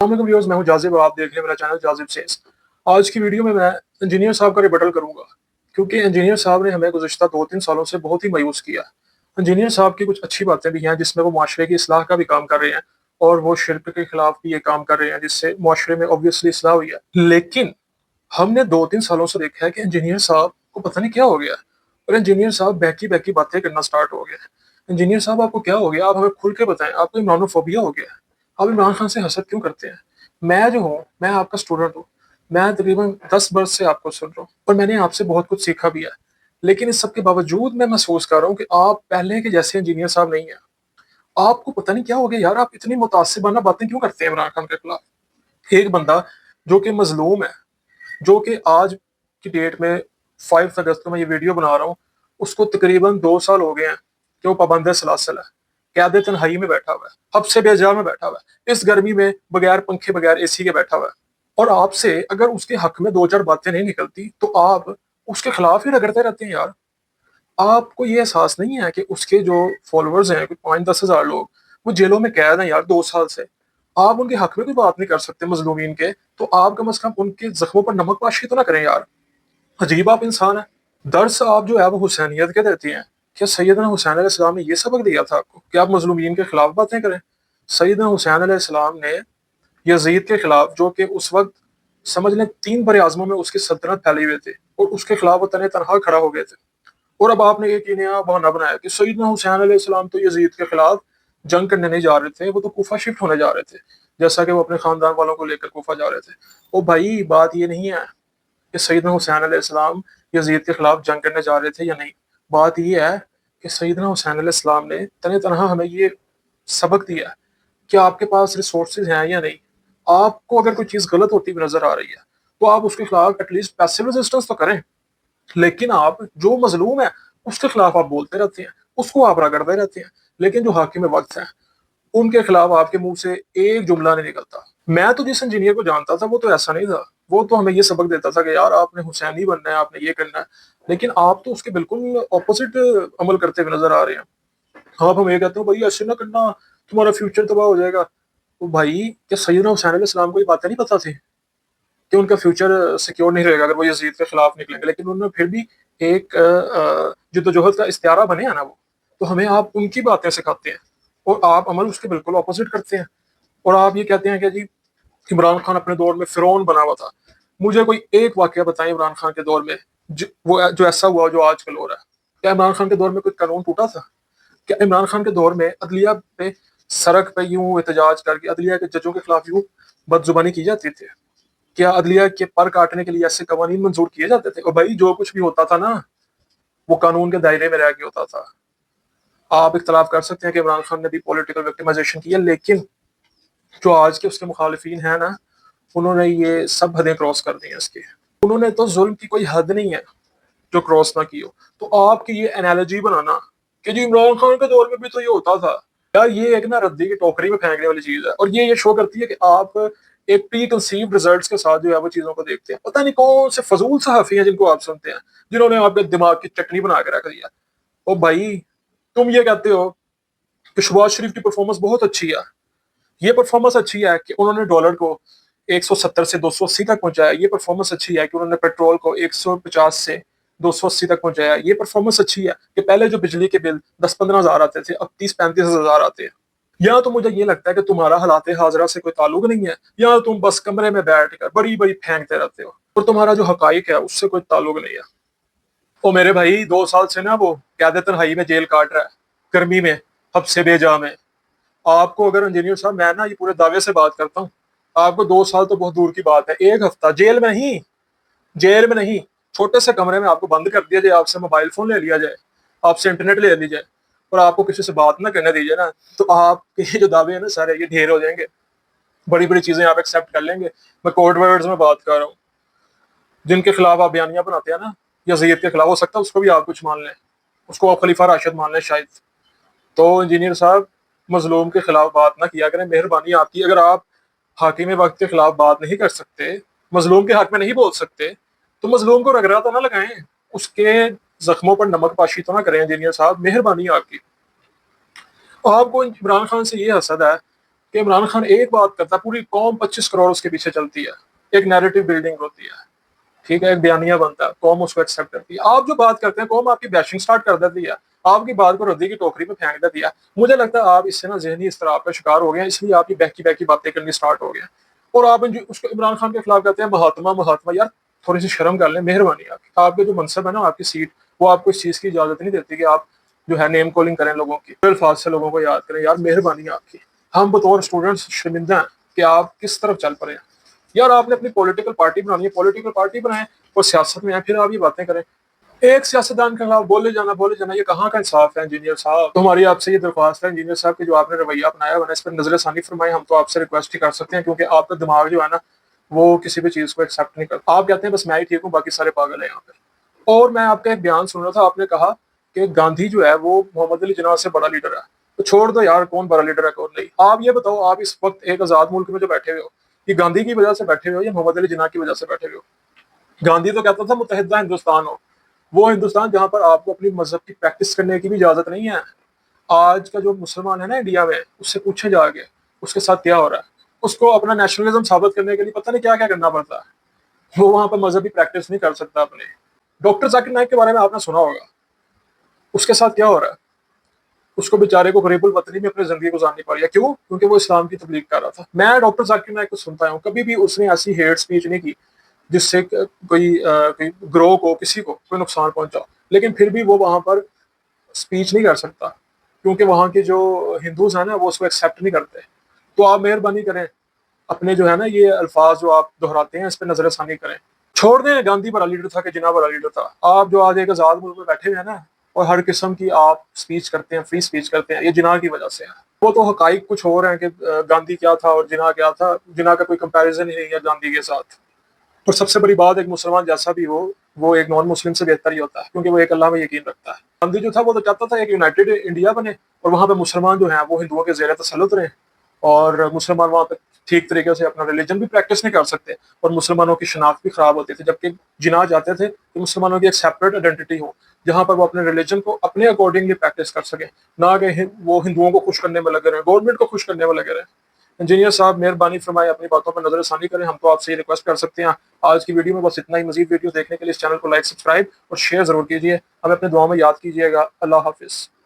अस्सलाम व्यूअर्स, मैं हूं जाजिब और आप देख रहे हैं मेरा चैनल जाजिब सेज। आज की वीडियो में मैं इंजीनियर साहब का रिबटल करूंगा, क्योंकि इंजीनियर साहब ने हमें गुज़िश्ता 2-3 सालों से बहुत ही मायूस किया। इंजीनियर साहब की कुछ अच्छी बातें भी हैं जिसमें वो माशरे की इस्लाह का भी काम कर रहे हैं, और वो शिर्क के खिलाफ भी ये काम कर रहे हैं जिससे माशरे में ऑब्वियसली इस्लाह हुई है। लेकिन हमने 2-3 सालों से देखा है कि इंजीनियर साहब को पता नहीं क्या हो गया है, और इंजीनियर साहब बहकी बहकी बातें करना स्टार्ट हो गए हैं। इंजीनियर साहब, आपको क्या हो गया? आप हमें खुल के बताएं, आपको इमरानोफोबिया हो गया है? आप इमरान खान से हसद क्यों करते हैं? मैं जो हूँ, मैं आपका स्टूडेंट हूँ। मैं तकरीबन 10 बरस से आपको सुन रहा हूँ और मैंने आपसे बहुत कुछ सीखा भी है। लेकिन इस सब के बावजूद मैं महसूस कर रहा हूँ कि आप पहले के जैसे इंजीनियर साहब नहीं हैं। आपको पता नहीं क्या हो गया यार, आप इतनी मुतासिबाना बातें क्यों करते हैं इमरान खान के खिलाफ? एक बंदा जो कि मजलूम है, जो कि आज की डेट में 5 अगस्त को मैं ये वीडियो बना रहा हूँ, उसको तकरीबन 2 साल हो गए हैं कि वो पाबंद सलासल है, कैद तन्हाई में बैठा हुआ है, हब्से बेजा में बैठा हुआ है, इस गर्मी में बगैर पंखे बगैर एसी के बैठा हुआ है। और आपसे अगर उसके हक में 2-4 बातें नहीं निकलती तो आप उसके खिलाफ ही रगड़ते रहते हैं यार। आपको ये एहसास नहीं है कि उसके जो फॉलोअर्स हैं, कुछ 5-10 हज़ार लोग, वो जेलों में कैद हैं यार 2 साल से। आप उनके हक में कोई बात नहीं कर सकते मजलूमीन के, तो आप कम से कम उनके जख्मों पर नमक पाशी तो ना करें यार। अजीब आप इंसान है। दर्स आप जो है वो हुसैनियत के देती हैं। क्या सैयदना हुसैन अलैहिस्सलाम ने ये सबक दिया था आपको कि आप मजलूमीन के खिलाफ बातें करें? सैयदना हुसैन अलैहिस्सलाम ने यजीद के खिलाफ, जो कि उस वक्त समझ लें 3 बड़े आजमों में उसकी सल्तनत फैले हुए थे, और उसके खिलाफ वो तने तनहा खड़ा हो गए थे। और अब आपने एक ही नया बहाना बनाया कि सैयदना हुसैन अलैहिस्सलाम तो यजीद के खिलाफ जंग करने नहीं जा रहे थे, वो तो कूफा शिफ्ट होने जा रहे थे, जैसा कि वो अपने खानदान वालों को लेकर कूफा जा रहे थे। ओ भाई, बात ये नहीं है कि सैयदना हुसैन अलैहिस्सलाम यजीद के खिलाफ जंग करने जा रहे थे या नहीं। बात ये है कि सैयदना हुसैन अलैहिस्सलाम ने तने तनहा हमें ये सबक दिया है कि आपके पास रिसोर्सेज हैं या नहीं। आपको अगर कोई चीज़ गलत होती हुई नजर आ रही है तो आप उसके खिलाफ एटलीस्ट पैसिव रेजिस्टेंस तो करें। लेकिन आप जो मजलूम है उसके खिलाफ आप बोलते रहते हैं, उसको आप रगड़ते रहते हैं। लेकिन जो हाकिम वक्त है उनके खिलाफ आपके मुंह से एक जुमला नहीं निकलता। मैं तो जिस इंजीनियर को जानता था वो तो ऐसा नहीं था। वो तो हमें ये सबक देता था कि यार आपने हुसैनी बनना है, आपने ये करना है। लेकिन आप तो उसके बिल्कुल ऑपोजिट अमल करते हुए नजर आ रहे हैं। आप हमें ये कहते हो भाई ऐसे ना करना, तुम्हारा फ्यूचर तबाह हो जाएगा। तो भाई, क्या सैयदना हुसैन अलैहिस्सलाम को ये बातें नहीं पता थी कि उनका फ्यूचर सिक्योर नहीं रहेगा अगर वो यजीद के खिलाफ निकलेंगे? लेकिन उन्होंने फिर भी एक जद्दोजहद का इस्तियारा बने हैं ना वो। तो हमें आप उनकी बातें सिखाते हैं और आप अमल उसके बिल्कुल ऑपोजिट करते हैं। और आप ये कहते हैं कि जी इमरान खान अपने दौर में फिरौन बना हुआ था। मुझे कोई एक वाकया बताएं इमरान खान के दौर में जो ऐसा हुआ जो आजकल हो रहा है। क्या इमरान खान के दौर में कोई कानून टूटा था? क्या इमरान खान के दौर में अदलिया पे सड़क पे यूं एहतजाज करके अदलिया के जजों के खिलाफ यूं बदजुबानी की जाती थी? क्या अदलिया के पर काटने के लिए ऐसे कवानीन मंजूर किए जाते थे? और भाई, जो कुछ भी होता था ना, वो कानून के दायरे में रह के होता था। आप इख्तलाफ कर सकते हैं कि इमरान खान ने भी पॉलिटिकल विक्टिमाइजेशन किया, लेकिन जो आज के उसके मुखालिफिन है ना, उन्होंने ये सब हदें क्रॉस कर दी हैं इसकी। उन्होंने तो जुल्म की कोई हद नहीं है जो क्रॉस ना की हो। तो आपकी ये एनालॉजी बनाना कि जी इमरान खान के दौर में भी तो ये होता था, यार ये एक ना रद्दी की टोकरी में फेंकने वाली चीज है। और ये शो करती है कि आप एक प्री कंसीव्ड रिजल्ट्स के साथ जो है वो चीजों को देखते हैं। पता नहीं कौन से फजूल सहाफी हैं जिनको आप सुनते हैं, जिन्होंने आपके दिमाग की चटनी बना के रख दिया। ओ भाई, तुम ये कहते हो कि शहबाज शरीफ की परफॉर्मेंस बहुत अच्छी है। ये परफॉर्मेंस अच्छी है कि उन्होंने डॉलर को 170 से 280 तक पहुंचाया। ये परफॉर्मेंस अच्छी है कि उन्होंने पेट्रोल को 150 से 280 तक पहुंचाया। ये परफॉर्मेंस अच्छी है कि पहले जो बिजली के बिल 10-15 हजार आते थे, अब 30-35 हजार आते हैं। या तो मुझे ये लगता है कि तुम्हारा हालात हाजरा से कोई ताल्लुक नहीं है, या तुम बस कमरे में बैठ कर बड़ी बड़ी फेंकते रहते हो और तुम्हारा जो हकाइक है उससे कोई ताल्लुक नहीं है। ओ मेरे भाई, 2 साल से ना वो कैद तन्हाई में जेल काट रहा है, गर्मी में, हब्से बेजा में। आपको अगर इंजीनियर साहब, मैं ना ये पूरे दावे से बात करता हूँ, आपको 2 साल तो बहुत दूर की बात है, एक हफ्ता जेल में नहीं, जेल में नहीं, छोटे से कमरे में आपको बंद कर दिया जाए, आपसे मोबाइल फोन ले लिया जाए, आपसे इंटरनेट ले ली जाए, और आपको किसी से बात ना करने दीजिए ना, तो आपके जो दावे हैं ना सारे ये ढेर हो जाएंगे। बड़ी बड़ी चीजें आप एक्सेप्ट कर लेंगे। मैं कोर्ट वर्ड्स में बात कर रहा हूँ। जिनके खिलाफ आप बयानियां बनाते हैं ना, यजीद के खिलाफ, हो सकता है उसको भी आप कुछ मान लें, उसको आप खलीफा राशिद मान लें शायद। तो इंजीनियर साहब, मजलूम के खिलाफ बात ना किया करें, मेहरबानी आपकी। अगर आप हाकिम वक्त के खिलाफ बात नहीं कर सकते, मजलूम के हक में नहीं बोल सकते, तो मजलूम को रगड़ा तो ना लगाएं, उसके जख्मों पर नमक पाशी तो ना करें। इंजीनियर साहब, मेहरबानी आपकी। आपको इमरान खान से ये हसद है کہ عمران خان ایک بات کرتا ہے پوری قوم 25 کروڑ اس کے پیچھے چلتی ہے، ایک نیریٹو بلڈنگ ہوتی ہے، ٹھیک ہے، ایک بیانیہ بنتا ہے، قوم اس کو ایکسیپٹ کرتی ہے۔ آپ جو بات کرتے ہیں قوم آپ کی بیشنگ سٹارٹ کر دیتی ہے، آپ کی بات کو ردی کی ٹوکری پہ پھینک دیتی ہے۔ مجھے لگتا ہے آپ اس سے نا ذہنی اضطراب کا شکار ہو گئے ہیں، اس لیے آپ کی بہکی بہکی باتیں کرنی سٹارٹ ہو گئے ہیں، اور آپ اس کو عمران خان کے خلاف کہتے ہیں مہاتما مہاتما۔ یار تھوڑی سی شرم کر لیں، مہربانی آپ کے جو منصب ہے نا، آپ کی سیٹ، وہ آپ کو اس چیز کی اجازت نہیں دیتی کہ آپ جو ہے نیم کالنگ کریں لوگوں کی، الفاظ سے لوگوں کو یاد کریں۔ یار مہربانی آپ کی، ہم بطور اسٹوڈنٹس شرمندہ ہیں کہ آپ کس طرف چل پڑے ہیں۔ یار آپ نے اپنی پولیٹیکل پارٹی بنانی ہے، پولیٹیکل پارٹی بنائیں اور سیاست میں ہیں، پھر آپ یہ باتیں کریں۔ ایک سیاستدان کے خلاف بولے جانا یہ کہاں کا انصاف ہے انجینئر صاحب؟ تو ہماری آپ سے یہ درخواست ہے انجینئر صاحب کہ جو آپ نے رویہ اپنایا ہے اس پر نظر ثانی فرمائیں۔ ہم تو آپ سے ریکویسٹ ہی کر سکتے ہیں کیونکہ آپ کا دماغ جو ہے نا وہ کسی بھی چیز کو ایکسیپٹ نہیں کرتا۔ آپ کہتے ہیں بس میں ہی ٹھیک ہوں، باقی سارے پاگل ہیں یہاں پہ۔ اور میں آپ کا ایک بیان سن رہا تھا، آپ نے کہا کہ گاندھی جو ہے وہ محمد علی جناح سے بڑا لیڈر ہے۔ تو چھوڑ دو یار، کون بڑا لیڈر ہے کون نہیں۔ آپ یہ بتاؤ، آپ اس وقت ایک آزاد ملک میں جو بیٹھے ہوئے ہو، یہ گاندھی کی وجہ سے بیٹھے ہوئے ہو یا محمد علی جناح کی وجہ سے بیٹھے ہوئے ہو؟ گاندھی تو کہتا تھا متحدہ ہندوستان ہو، وہ ہندوستان جہاں پر آپ کو اپنی مذہب کی پریکٹس کرنے کی بھی اجازت نہیں ہے۔ آج کا جو مسلمان ہے نا انڈیا میں، اس سے پوچھے جا کے اس کے ساتھ کیا ہو رہا ہے۔ اس کو اپنا نیشنلزم ثابت کرنے کے لیے پتہ نہیں کیا کیا کرنا پڑتا ہے، وہ وہاں پر مذہبی پریکٹس نہیں کر سکتا اپنے۔ ڈاکٹر ذاکر نائک کے بارے میں آپ نے سنا ہوگا، اس کے ساتھ کیا ہو رہا ہے۔ اس کو بیچارے کو غریب الوطنی میں اپنی زندگی گزارنی پڑ رہی ہے، کیوں؟ کیونکہ وہ اسلام کی تبلیغ کر رہا تھا۔ میں ڈاکٹر ذاکر نائک کو سنتا ہوں، کبھی بھی اس نے ایسی ہیٹ سپیچ نہیں کی جس سے کوئی گروہ کو، کسی کو کوئی نقصان پہنچا، لیکن پھر بھی وہ وہاں پر اسپیچ نہیں کر سکتا کیونکہ وہاں کے جو ہندوز ہیں نا وہ اس کو ایکسیپٹ نہیں کرتے۔ تو آپ مہربانی کریں، اپنے جو ہے نا یہ الفاظ جو آپ دہراتے ہیں اس پہ نظر ثانی کریں۔ چھوڑ دیں گاندھی بڑا لیڈر تھا کہ جناح بڑا لیڈر تھا۔ آپ جو آج ایک آزاد ملک میں بیٹھے ہوئے ہیں نا اور ہر قسم کی آپ سپیچ کرتے ہیں، فری سپیچ کرتے ہیں، یہ جناح کی وجہ سے ہے۔ وہ تو حقائق کچھ اور ہیں کہ گاندھی کیا تھا اور جناح کیا تھا، جناح کا کوئی کمپیریزن ہی نہیں ہے گاندھی کے ساتھ۔ اور سب سے بڑی بات، ایک مسلمان جیسا بھی ہو وہ ایک نان مسلم سے بہتر ہی ہوتا ہے کیونکہ وہ ایک اللہ میں یقین رکھتا ہے۔ گاندھی جو تھا وہ تو چاہتا تھا ایک یونائٹڈ انڈیا بنے اور وہاں پہ مسلمان جو ہیں وہ ہندوؤں کے زیر تسلط رہیں، اور مسلمان وہاں پہ ٹھیک طریقے سے اپنا ریلیجن بھی پریکٹس نہیں کر سکتے اور مسلمانوں کی شناخت بھی خراب ہوتی تھی، جبکہ جناح چاہتے تھے کہ مسلمانوں کی ایک سیپریٹ آئیڈینٹی ہو جہاں پر وہ اپنے ریلیجن کو اپنے اکارڈنگلی پریکٹس کر سکیں، نہ کہ وہ ہندوؤں کو خوش کرنے میں لگے رہیں، گورنمنٹ کو خوش کرنے میں لگے رہیں۔ انجینئر صاحب مہربانی فرمائے اپنی باتوں پر نظر ثانی کریں، ہم تو آپ سے یہ ریکویسٹ کر سکتے ہیں۔ آج کی ویڈیو میں بس اتنا ہی، مزید ویڈیو دیکھنے کے لیے اس چینل کو لائک، سبسکرائب اور شیئر ضرور کیجیے، ہمیں اپنے دعاؤں میں یاد کیجیے گا۔ اللہ حافظ۔